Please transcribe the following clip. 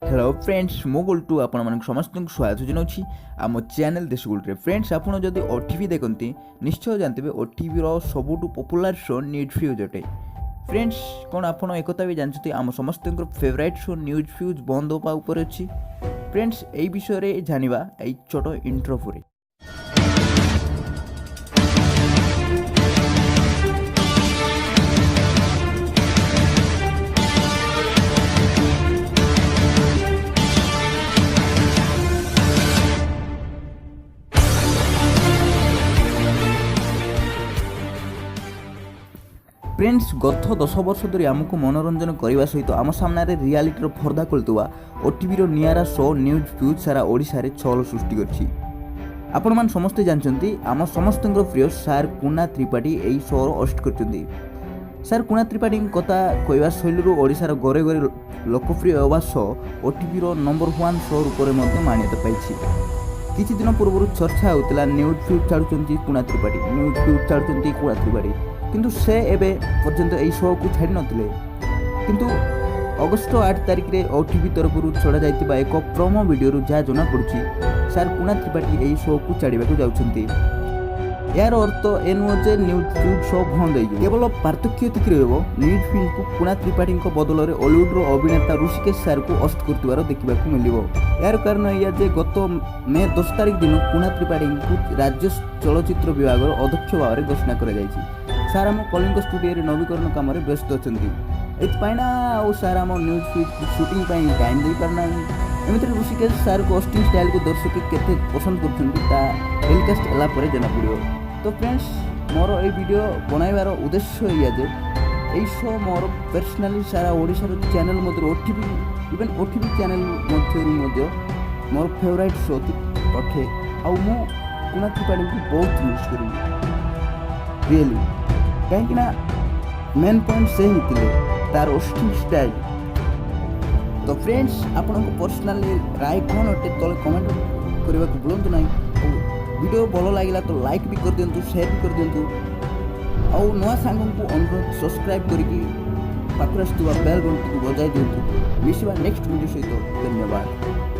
Hello friends मो गोल्टू आपण समस्त स्वागत जनावि आम चैनल देश गोल्टे फ्रेंड्स आपड़ जदि ओटीवी देखते निश्चय जानते ओटीवी सबुठ पॉपुलर शो न्यूज फ्यूज अटे। फ्रेंड्स कौन आपड़ एक भी जानते आम समस्त फेवरेट शो न्यूज फ्यूज बंद होगा उपर अच्छी। फ्रेंड्स यही विषय जाना यही छोट इंट्रो पर। फ्रेंड्स गत 10 वर्ष धरी आमको मनोरंजन करने सहित आम सामने रियालिटी पर्दा खोलुवा ओटीवी निरा शो न्यूज फ्यूज सारा ओडिशा रे छल सृष्टि करछि। आपण मान समस्ते जानचंती आम समस्त प्रिय सार कुना त्रिपाठी यही शो होस्ट करचंती। सार कुना त्रिपाठी कथा कहवा शैली ओडिशार घरे घरे लोकप्रिय होगा शो ओटीवी नंबर 1 शो रूप में मान्यता पाई। किछि दिन पूर्व चर्चा होता न्यूज फ्यूज छाड़ुंट कुना त्रिपाठी न्यूज फ्यूज छाड़ुंट कुना त्रिपाठी किंतु से एबे पर्यंत यही शो को छाड़ी नथिले। किंतु अगस्ट 8 तारिख रे ओटीवी तरफ छड़ा जाइतिबा एक प्रोमो वीडियो जहाँ जना पड़ुछि सार कुना त्रिपाठी यही शो को छाड़िबाकू जाउछंती। यार अर्थ ए नुह जे न्यूज फ्यूज शो बंद हो केवल पार्थक्य एतिक रहबो न्यूज फ्यूज को कुना त्रिपाठी बदल में हॉलीवुड रो अभिनेता ऋषिकेश सार को होस्ट करथिबार देखिबाकू मिलिबो। यार कारण या जे गत मे 10 तारिख दिन कुना त्रिपाठी को राज्य चलचित्र विभाग अध्यक्ष भाव में घोषणा करा जायछि। सार आम कलिंग स्टूडियो नवीकरण काम व्यस्त अच्छा एपाईना सार आम न्यूज फ्यूज सुटिंग टाइम दे पारना एमती ऋषिकेश सार को होस्टिंग स्टाइल को दर्शक केते पसंद कर टेलीकास्ट होला जना पड़ो। तो फ्रेंड्स मोर ये वीडियो बनाइबार उद्देश्य या जे यही शो मोर पर्सनाली सारा ओडिशार चैनल मध्य ओटीवी इवन ओटीवी चैनल मध्य मोर फेवरेट शो अटे आउ मु कुना त्रिपाठी को बहुत यूज करी रियली कहीं मेन पॉइंट से ही थे तार होस्टिंग स्टाइल। तो फ्रेंड्स आपण पर्सनल राय कौन अटे तले कमेंट करने को भूलु ना। वीडियो भल लगे तो लाइक भी कर दिंतु शेयर भी कर दिंतु आउ नुआ सांग को अनुरोध सब्सक्राइब करके पाखरे आसुवा बेल घंटी को बजाई दिंतु। मिसिबा नेक्स्ट वीडियो सहित धन्यवाद।